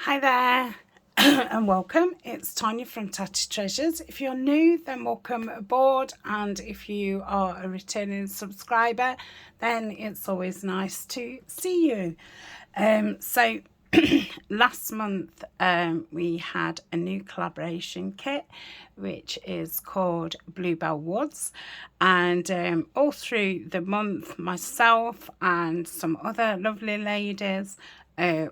Hi there and welcome. It's Tania from Tatty Treasures. If you're new, then welcome aboard, and if you are a returning subscriber, then it's always nice to see you. So last month we had a new collaboration kit which is called BlueBell Woods, and all through the month myself and some other lovely ladies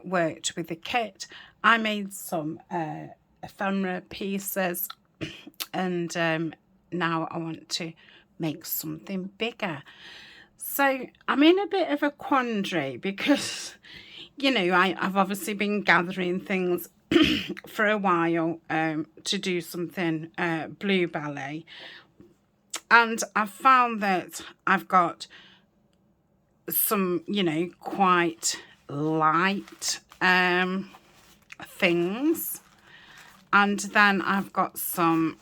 worked with the kit. I made some ephemera pieces, and now I want to make something bigger. So I'm in a bit of a quandary because, you know, I've obviously been gathering things for a while to do something bluebelly, and I've found that I've got some, you know, quite light things, and then I've got some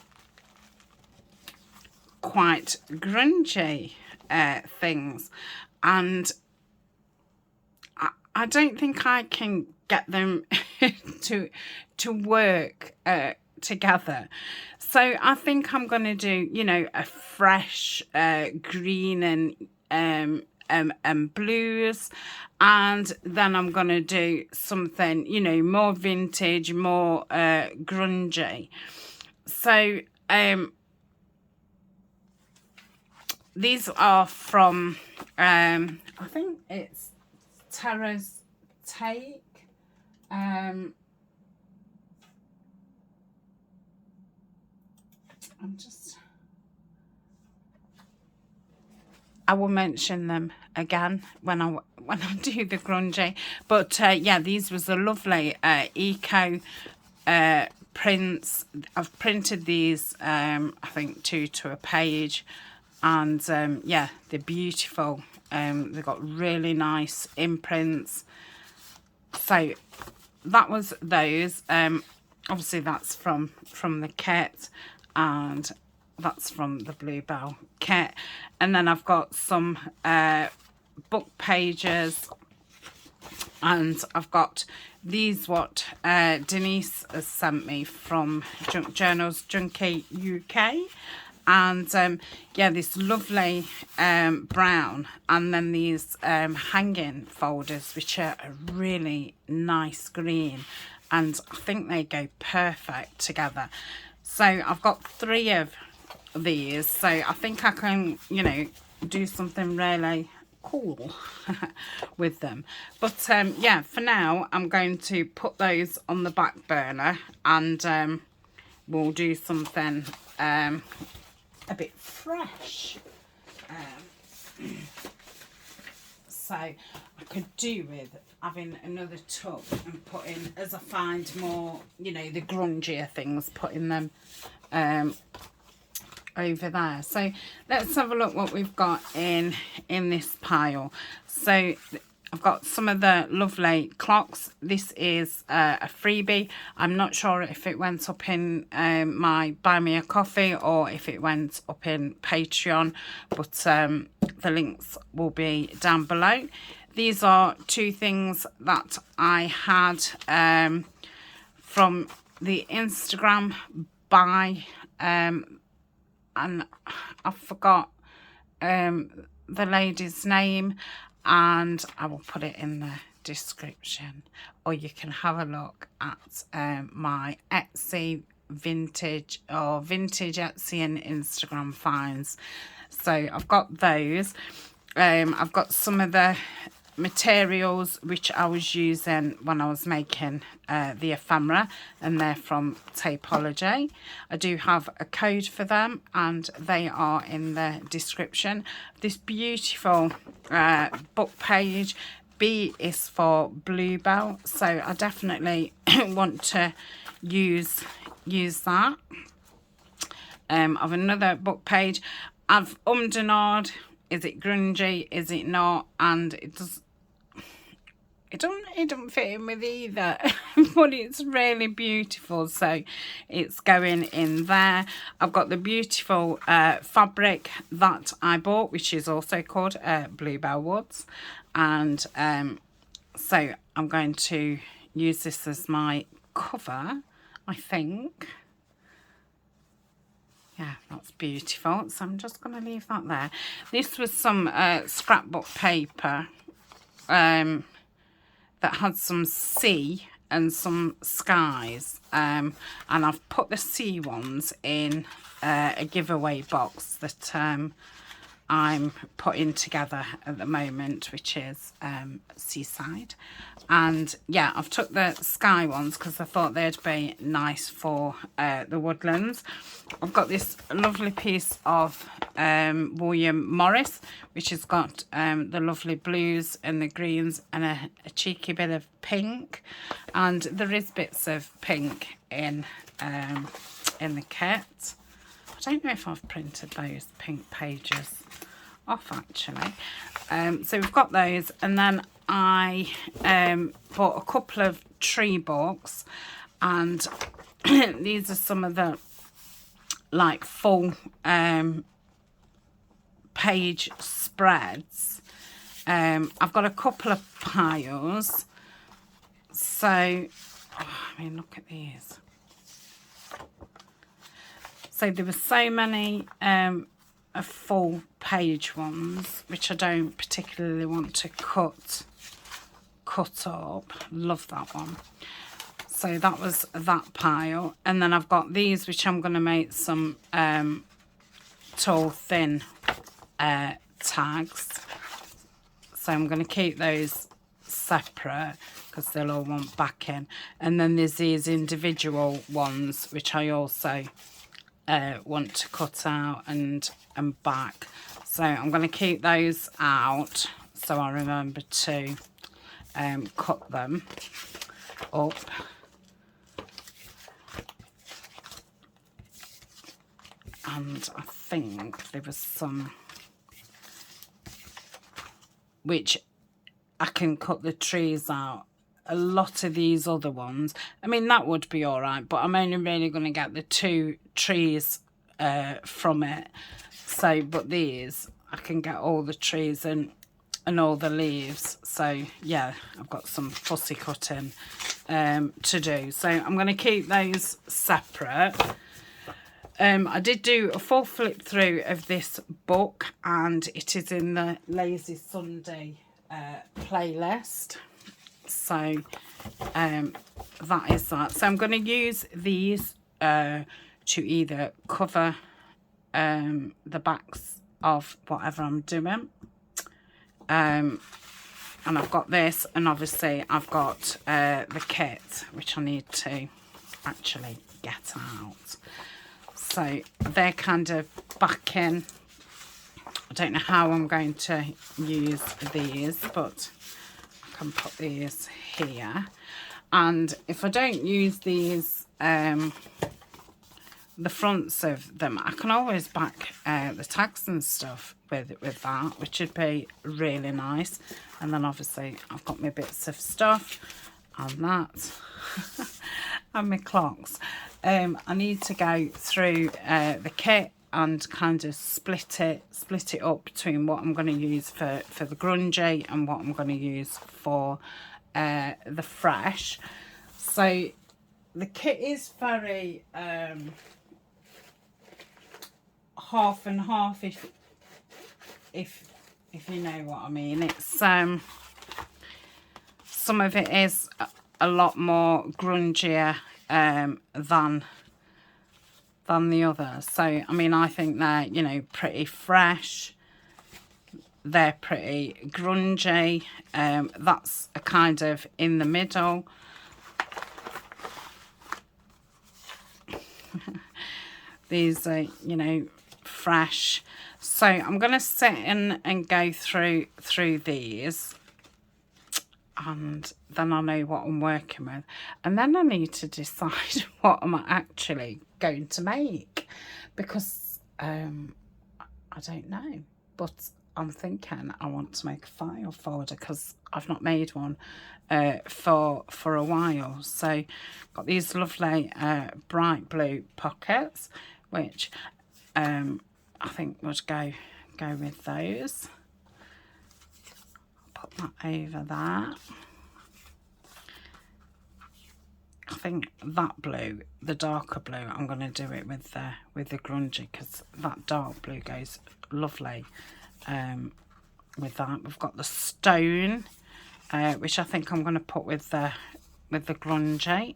quite grungy things, and I don't think I can get them to work together. So I think I'm going to do, you know, a fresh green and blues, and then I'm going to do something, you know, more vintage, more grungy. So these are from I think it's Tara's Take. I will mention them again when I do the grungy. But yeah, these was a lovely eco prints. I've printed these I think 2 to a page, and yeah, they're beautiful. They've got really nice imprints. So that was those. Obviously that's from the kit, and that's from the BlueBell kit. And then I've got some book pages, and I've got these what Denise has sent me from Junk Journals Junkie UK, and yeah, this lovely brown, and then these hanging folders which are a really nice green, and I think they go perfect together. So I've got 3 of these, so I think I can, you know, do something really cool with them. But yeah, for now I'm going to put those on the back burner, and we'll do something a bit fresh. So I could do with having another tub and putting, as I find more, you know, the grungier things, putting them over there. So let's have a look what we've got in this pile. So I've got some of the lovely clocks. This is a freebie. I'm not sure if it went up in my Buy Me a Coffee or if it went up in Patreon, but the links will be down below. These are 2 things that I had from the Instagram buy, and I forgot the lady's name, and I will put it in the description, or you can have a look at my Etsy vintage Etsy and Instagram finds. So I've got those. I've got some of the materials which I was using when I was making the ephemera, and they're from Tapology. I do have a code for them, and they are in the description. This beautiful book page, B is for BlueBell, so I definitely want to use that. Of another book page, I've and ahhed, is it grungy, is it not, and it don't fit in with either. But it's really beautiful, so it's going in there. I've got the beautiful fabric that I bought, which is also called BlueBell Woods, and so I'm going to use this as my cover, I think. Yeah, that's beautiful. So I'm just going to leave that there. This was some scrapbook paper that had some sea and some skies. And I've put the sea ones in a giveaway box that I'm putting together at the moment, which is Seaside. And yeah, I've took the sky ones because I thought they'd be nice for the woodlands. I've got this lovely piece of William Morris, which has got the lovely blues and the greens and a cheeky bit of pink. And there is bits of pink in the kit. I don't know if I've printed those pink pages off actually. So we've got those, and then I bought a couple of tree books, and these are some of the like full page spreads. I've got a couple of piles, so I mean, look at these. So there were so many full page ones, which I don't particularly want to cut up. Love that one. So that was that pile. And then I've got these, which I'm going to make some tall, thin tags. So I'm going to keep those separate because they'll all want backing. And then there's these individual ones, which I also want to cut out and back. So I'm going to keep those out so I remember to cut them up. And I think there was some which I can cut the trees out. A lot of these other ones, I mean, that would be all right, but I'm only really going to get the 2 trees from it. So, but these, I can get all the trees and all the leaves. So, yeah, I've got some fussy cutting to do. So, I'm going to keep those separate. I did do a full flip through of this book, and it is in the Lazy Sunday playlist. So that is that. So I'm going to use these to either cover the backs of whatever I'm doing. And I've got this, and obviously I've got the kit, which I need to actually get out. So they're kind of backing. I don't know how I'm going to use these, but I can put these here. And if I don't use these, the fronts of them, I can always back the tags and stuff with that, which would be really nice. And then obviously I've got my bits of stuff and that and my clocks. I need to go through the kit and kind of split it up between what I'm going to use for the grungy and what I'm going to use for the fresh. So the kit is very half and half, if you know what I mean. It's some of it is a lot more grungier than the other. So I mean, I think they're, you know, pretty fresh, they're pretty grungy. That's a kind of in the middle. These are, you know, fresh. So I'm going to sit in and go through these, and then I know what I'm working with, and then I need to decide what I'm actually going to make, because I don't know, but I'm thinking I want to make a file folder because I've not made one for a while. So got these lovely bright blue pockets, which I think would go with those. Put that over there. think that blue, the darker blue, I'm going to do it with the grungy, because that dark blue goes lovely with that. We've got the stone, which I think I'm going to put with the grungy.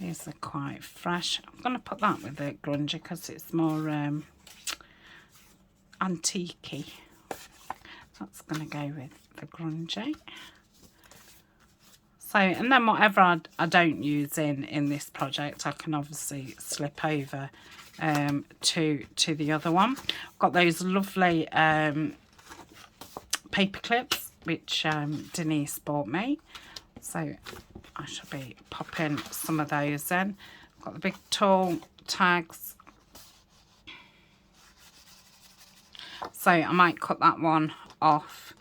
These are quite fresh. I'm going to put that with the grungy because it's more antique-y. That's going to go with the grungy. So, and then whatever I don't use in this project, I can obviously slip over to the other one. I've got those lovely paper clips, which Denise bought me. So I should be popping some of those in. I've got the big tall tags. So I might cut that one off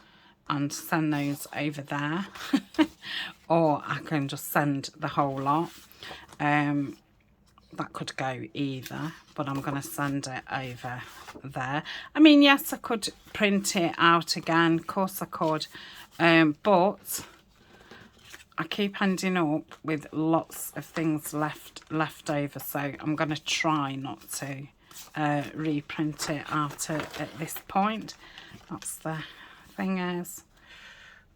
and send those over there. Or I can just send the whole lot. That could go either, but I'm going to send it over there. I mean, yes, I could print it out again. Of course I could. But I keep ending up with lots of things left over, so I'm going to try not to reprint it out at this point. That's the thing is.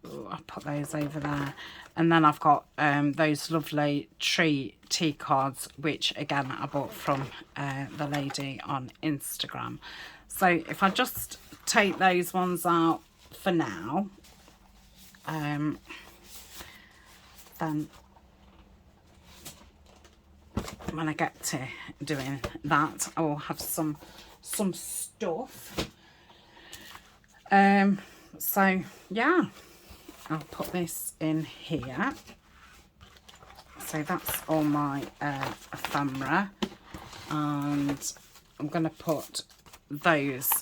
Ooh, I'll put those over there. And then I've got those lovely tea cards, which again I bought from the lady on Instagram. So if I just take those ones out for now, then when I get to doing that, I will have some stuff. So yeah, I'll put this in here. So that's all my ephemera, and I'm going to put those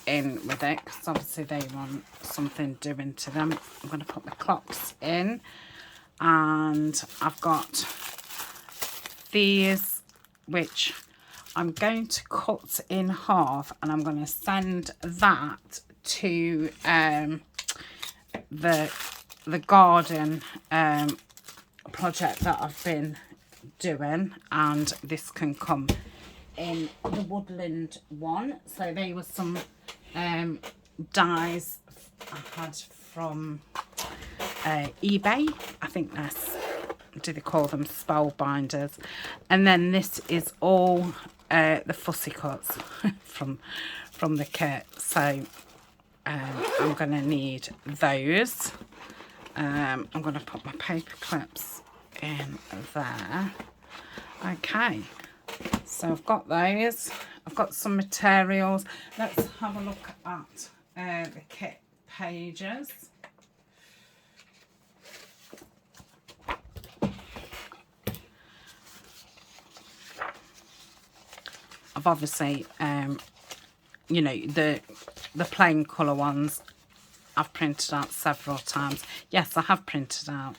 in with it because obviously they want something doing to them. I'm going to put the clocks in, and I've got these which I'm going to cut in half, and I'm going to send that to the garden project that I've been doing, and this can come in the woodland one. So they were some dies I had from eBay. I think that's, do they call them spellbinders? And then this is all the fussy cuts from the kit. So I'm going to need those. I'm going to put my paper clips in there. Okay, so I've got those. I've got some materials. Let's have a look at the kit pages. I've obviously, you know, the plain colour ones I've printed out several times. Yes, I have printed out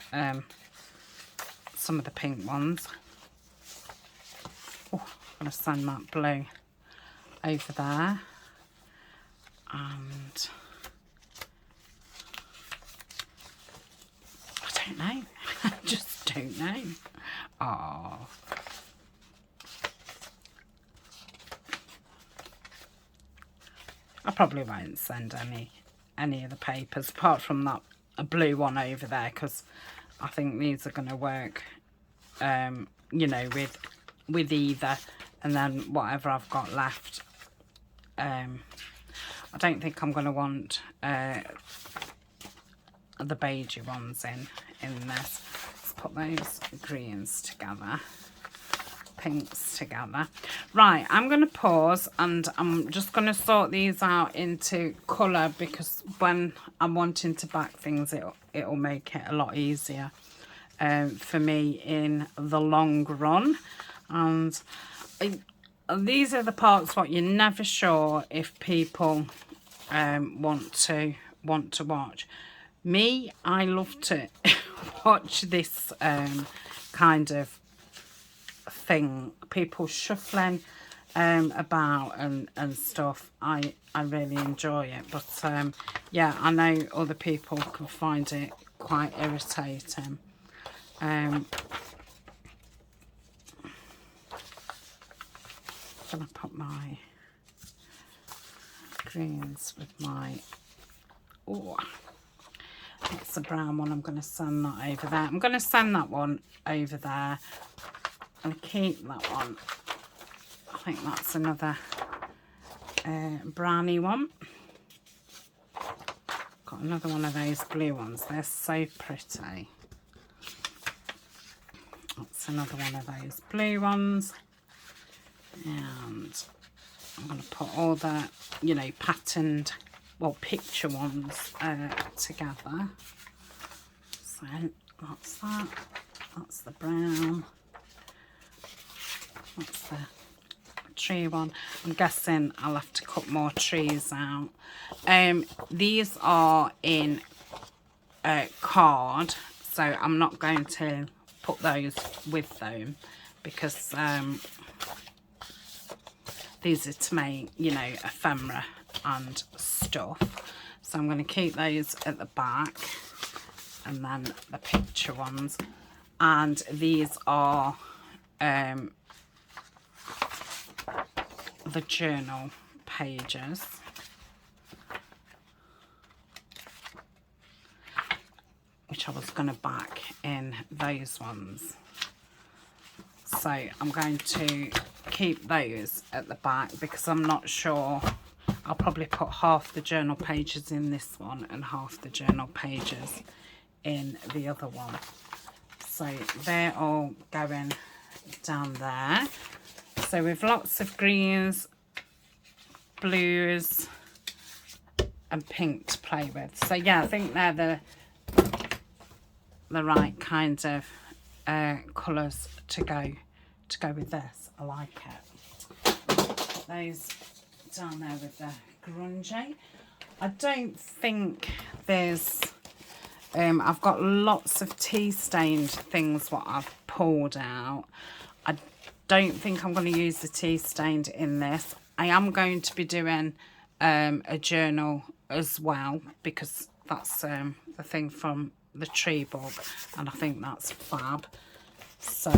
some of the pink ones. Oh, I'm going to send that blue over there. And I don't know. I just don't know. Oh. I probably won't send any of the papers apart from that a blue one over there, because I think these are going to work, you know, with either, and then whatever I've got left. I don't think I'm going to want the beigey ones in this. Let's put those greens together, pinks together. Right, I'm going to pause, and I'm just going to sort these out into colour, because when I'm wanting to back things, it'll make it a lot easier for me in the long run. And these are the parts what you're never sure if people want to watch. Me, I love to watch this kind of thing, people shuffling about and stuff. I really enjoy it, but yeah, I know other people can find it quite irritating. I'm gonna put my greens with my, oh, that's the brown one. I'm going to sand that over there. I'm going to sand that one over there and keep that one. I think that's another brownie one. Got another one of those blue ones. They're so pretty. That's another one of those blue ones. And I'm going to put all the, you know, patterned, well, picture ones together. So that's that. That's the brown. That's the tree one. I'm guessing I'll have to cut more trees out. These are in card, so I'm not going to put those with them because these are to make, you know, ephemera and stuff. So I'm going to keep those at the back, and then the picture ones. And these are the journal pages. Which I was going to back in those ones. So I'm going to keep those at the back because I'm not sure. I'll probably put half the journal pages in this one and half the journal pages in the other one. So they're all going down there. So with lots of greens, blues and pink to play with. So yeah, I think they're the right kind of colours to go with this. I like it. Put those down there with the grungy. I don't think there's I've got lots of tea stained things what I've pulled out. I don't think I'm going to use the tea stained in this. I am going to be doing a journal as well because that's the thing from the tree book, and I think that's fab. So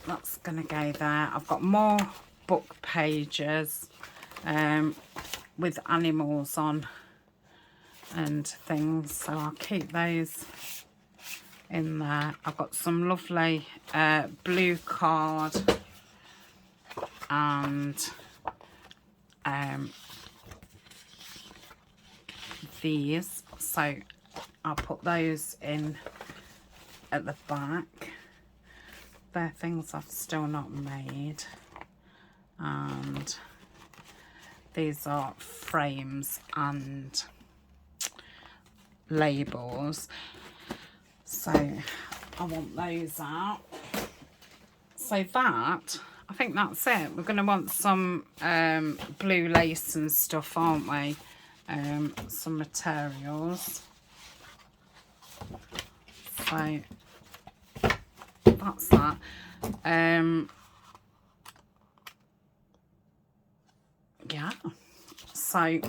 that's gonna go there. I've got more book pages with animals on and things, so I'll keep those in there. I've got some lovely blue card and these, so I'll put those in at the back. They're things I've still not made. And these are frames and labels. So I want those out. So that, I think that's it. We're going to want some blue lace and stuff, aren't we? Some materials. So that's that. Yeah, so I'm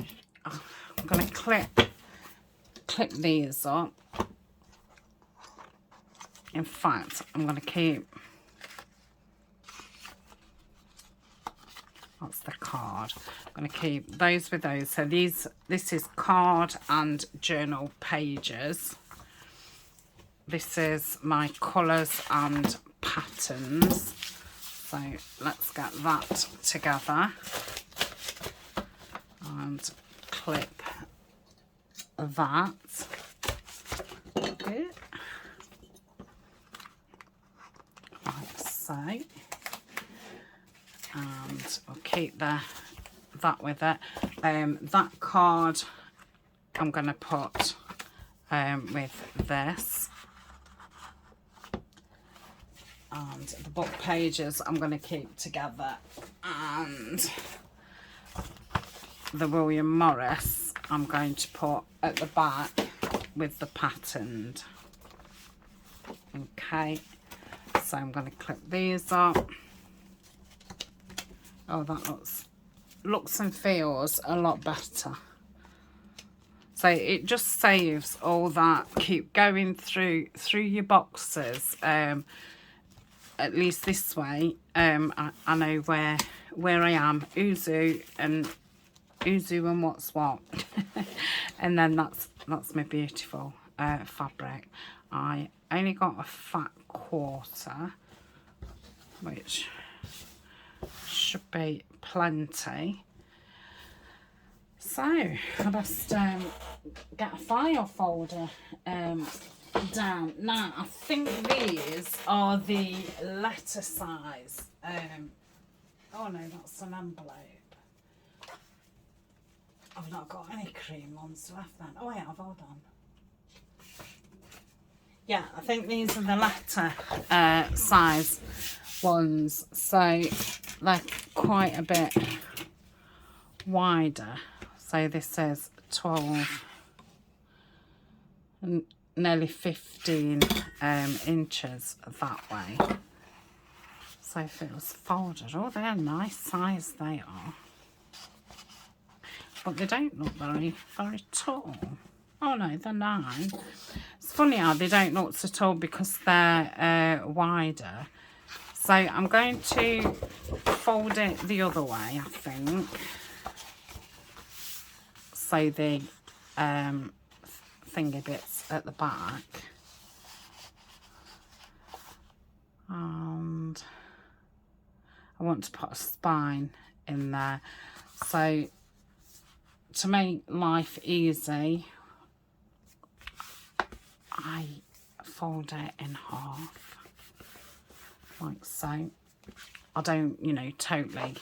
going to clip these up. In fact, I'm going to keep, that's the card. I'm going to keep those with those. So this is card and journal pages. This is my colours and patterns. So let's get that together and clip that. Okay. Like so. And I'll keep that with it. That card I'm going to put with this. And the book pages I'm going to keep together, and the William Morris I'm going to put at the back with the patterned. Okay, so I'm going to clip these up. Oh, that looks and feels a lot better. So it just saves all that keep going through your boxes. At least this way, I know where I am, Uzu and what's what. And then that's my beautiful fabric. I only got a fat quarter, which should be plenty. So I must get a file folder down. Now I think these are the letter size. Oh no, that's an envelope. I've not got any cream ones left then. Oh I have, hold on. Yeah, I think these are the letter size ones. So they're quite a bit wider. So this is 12 and nearly 15 inches that way. So if it was folded, oh, they're a nice size, they are. But they don't look very tall. Oh no, they're 9. It's funny how they don't look so tall because they're wider. So I'm going to fold it the other way, I think. So the finger bits at the back. And I want to put a spine in there. So to make life easy, I fold it in half, like so. I don't, you know, totally,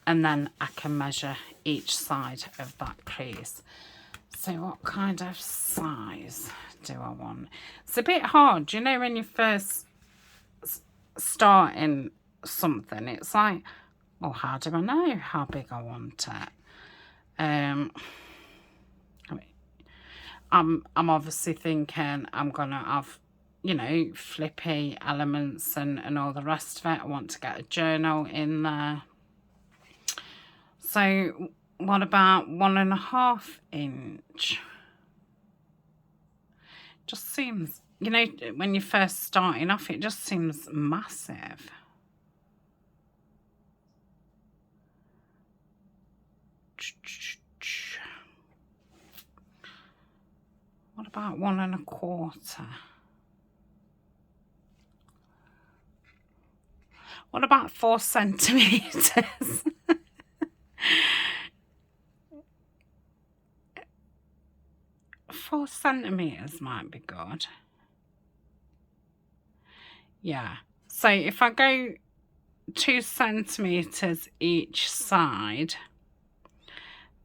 and then I can measure each side of that crease. So what kind of size do I want? It's a bit hard, you know, when you first starting something, it's like, well, how do I know how big I want it? I'm obviously thinking I'm gonna have, you know, flippy elements and all the rest of it. I want to get a journal in there. So what about 1.5 inch? Just seems, you know, when you're first starting off, it just seems massive. What about 1.25? What about 4 centimeters? 4 centimeters might be good. Yeah. So if I go 2 centimeters each side,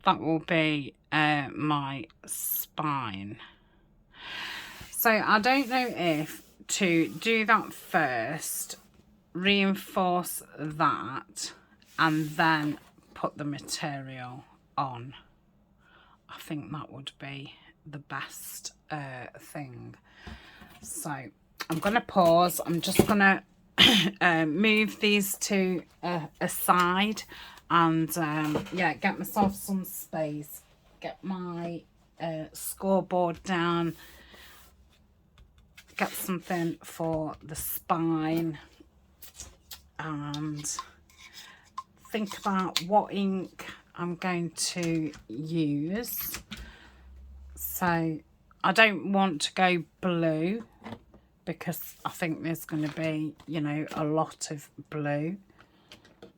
that will be my spine. So I don't know if to do that first, reinforce that, and then put the material on. I think that would be the best thing. So I'm going to pause. I'm just going to move these to a side and yeah, get myself some space, get my scoreboard down, get something for the spine, and think about what ink I'm going to use. So I don't want to go blue because I think there's going to be, you know, a lot of blue.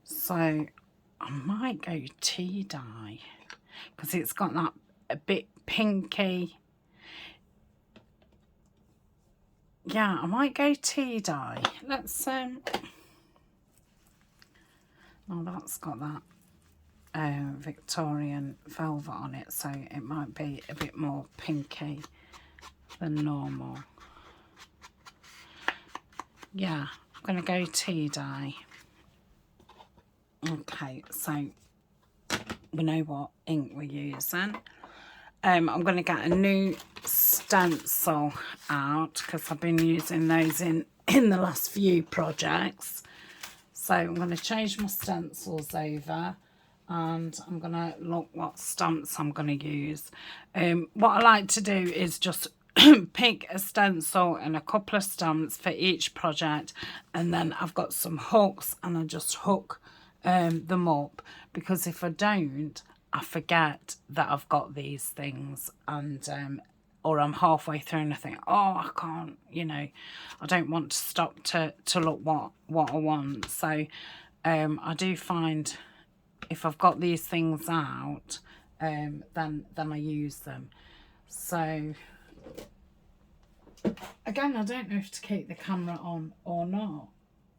So I might go tea dye because it's got that a bit pinky. Yeah, I might go tea dye. Let's oh, that's got that Victorian velvet on it, so it might be a bit more pinky than normal. Yeah, I'm going to go tea dye. Okay, so we know what ink we're using. I'm going to get a new stencil out because I've been using those in the last few projects. So I'm going to change my stencils over. and I'm going to look what stamps I'm going to use. What I like to do is just pick a stencil and a couple of stamps for each project, and then I've got some hooks and I just hook them up, because if I don't, I forget that I've got these things, and or I'm halfway through and I think, oh, I can't, you know, I don't want to stop to look what I want. So I do find if I've got these things out, then I use them. So again, I don't know if to keep the camera on or not.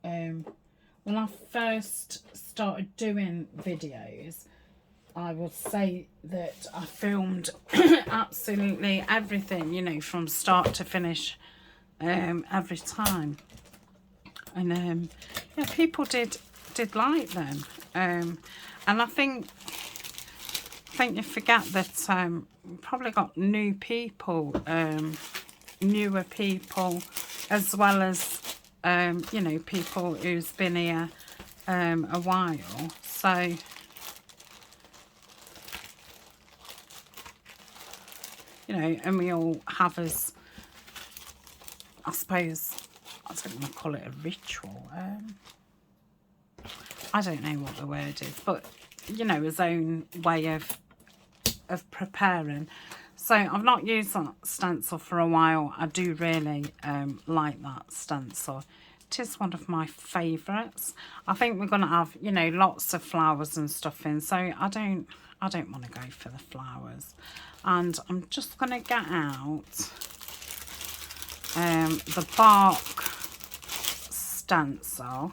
When I first started doing videos, I would say that I filmed absolutely everything, you know, from start to finish, every time. And yeah, people did like them. And I think you forget that we've probably got new people, newer people, as well as you know, people who's been here a while. So you know, and we all have as, I suppose, I don't want to call it a ritual. I don't know what the word is, but you know, his own way of preparing. So I've not used that stencil for a while. I do really like that stencil. It is one of my favourites. I think we're going to have, you know, lots of flowers and stuff in, so I don't want to go for the flowers. And I'm just going to get out the bark stencil,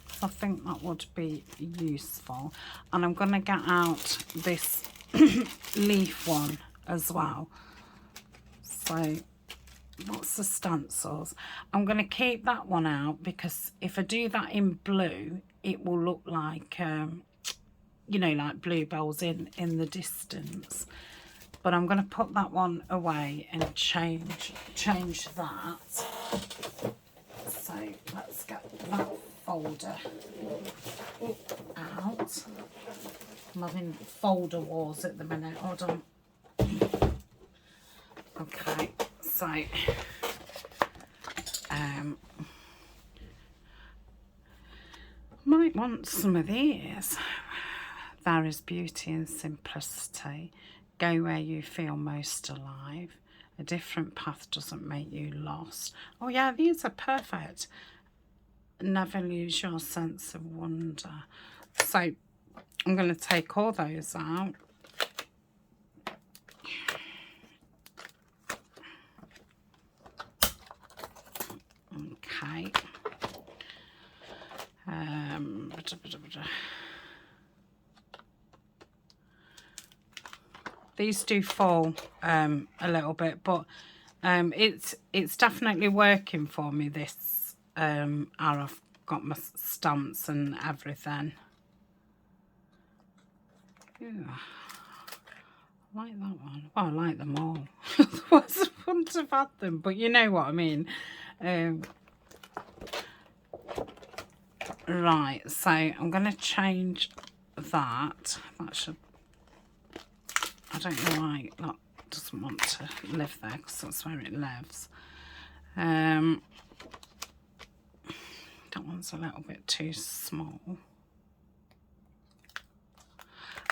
because I think that would be useful. And I'm going to get out this leaf one as well. So lots of stencils. I'm going to keep that one out, because if I do that in blue, it will look like, you know, like bluebells in the distance. But I'm going to put that one away and change that. So let's get that folder out. I'm having folder wars at the minute. Hold on. Okay, so might want some of these. There is beauty in simplicity. Go where you feel most alive. A different path doesn't make you lost. Oh yeah, these are perfect. Never lose your sense of wonder. So I'm going to take all those out. Okay. These do fall a little bit, but it's definitely working for me, this I've got my stamps and everything. Yeah. I like that one. Well, I like them all. Otherwise I wouldn't have had them, but you know what I mean. Right, so I'm going to change that. That should, I don't know why that doesn't want to live there, because that's where it lives. That one's a little bit too small.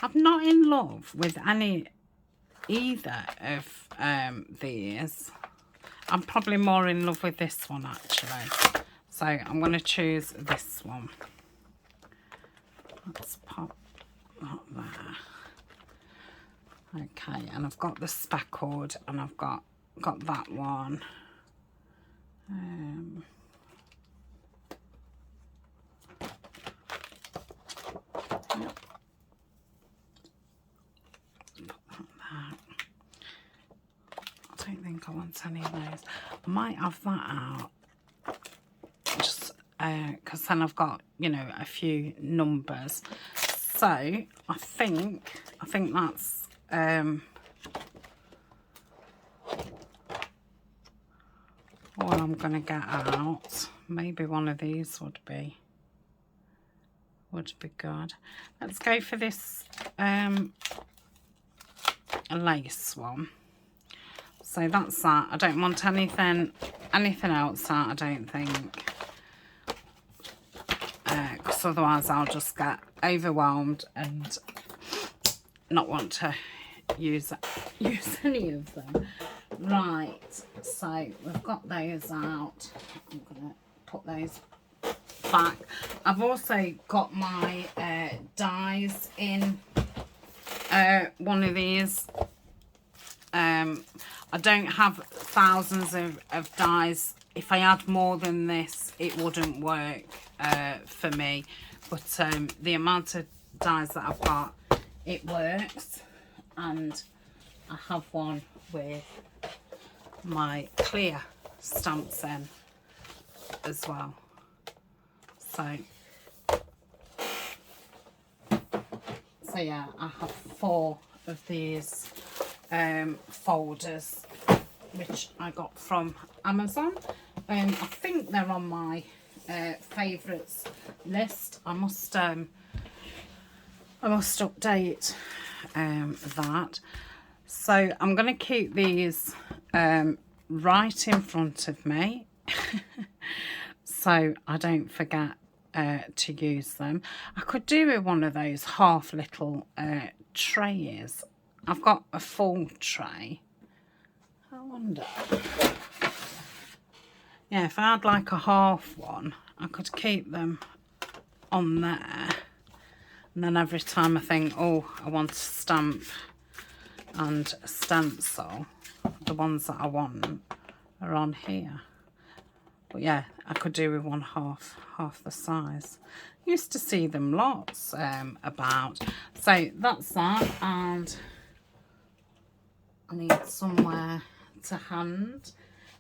I'm not in love with either of these. I'm probably more in love with this one, actually. So I'm going to choose this one. Let's pop that there. Okay, and I've got the speckled, and I've got that one. Yep. I don't think I want any of those. I might have that out, just because then I've got, you know, a few numbers. So I think that's all I'm going to get out. Maybe one of these would be would be good. Let's go for this lace one. So that's that. I don't want anything else out, I don't think. Because otherwise I'll just get overwhelmed and not want to use any of them. Right, so we've got those out. I'm going to put those back. I've also got my dies in one of these. I don't have thousands of dies. If I add more than this, it wouldn't work for me. But the amount of dies that I've got, it works. And I have one with my clear stamps in as well. So yeah, I have 4 of these folders which I got from Amazon. I think they're on my favourites list. I must update that. So I'm going to keep these right in front of me so I don't forget to use them. I could do with one of those half little trays. I've got a full tray. I wonder. Yeah, if I had like a half one, I could keep them on there. And then every time I think, oh, I want to stamp and stencil, the ones that I want are on here. But yeah, I could do with one half the size. Used to see them lots about. So that's that, and I need somewhere to hand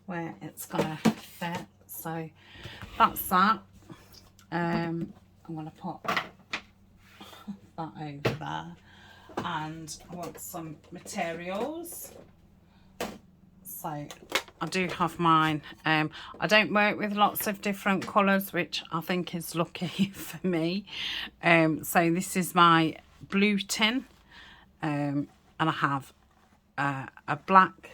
where it's gonna fit. So that's that. I'm gonna put that over there, and I want some materials. So I do have mine. I don't work with lots of different colours, which I think is lucky for me. So this is my blue tin, and I have a black,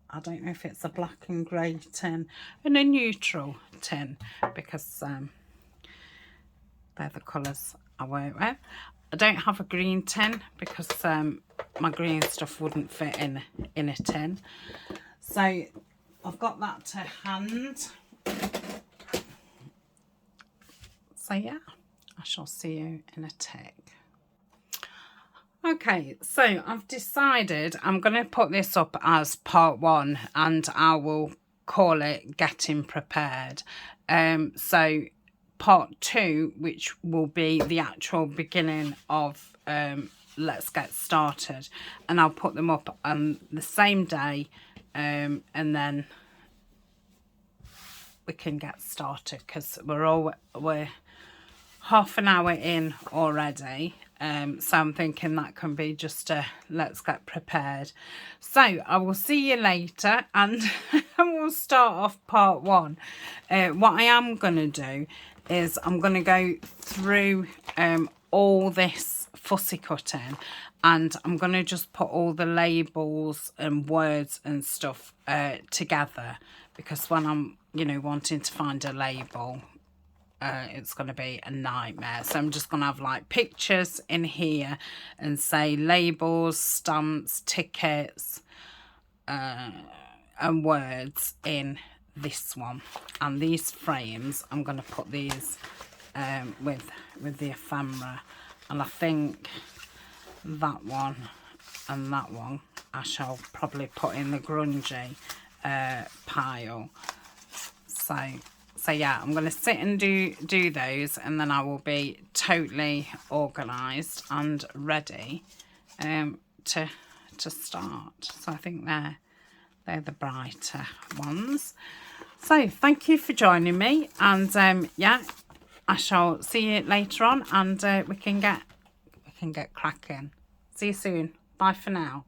I don't know if it's a black and grey tin, and a neutral tin, because they're the colours I work with. I don't have a green tin because my green stuff wouldn't fit in a tin. So I've got that to hand. So yeah, I shall see you in a tick. Okay, so I've decided I'm going to put this up as part 1, and I will call it Getting Prepared. So part 2, which will be the actual beginning of Let's Get Started, and I'll put them up on the same day, and then we can get started, because we're half an hour in already. So I'm thinking that can be just a let's get prepared. So I will see you later, and we'll start off part 1. What I am going to do is I'm going to go through all this fussy cutting, and I'm going to just put all the labels and words and stuff together, because when I'm, you know, wanting to find a label, it's going to be a nightmare. So I'm just going to have like pictures in here and say labels, stamps, tickets, and words in this one. And these frames, I'm going to put these with the ephemera, and I think that one and that one I shall probably put in the grungy pile. So yeah, I'm going to sit and do those, and then I will be totally organised and ready to start. So I think they're the brighter ones. So thank you for joining me, and yeah, I shall see you later on, and we can get cracking. See you soon. Bye for now.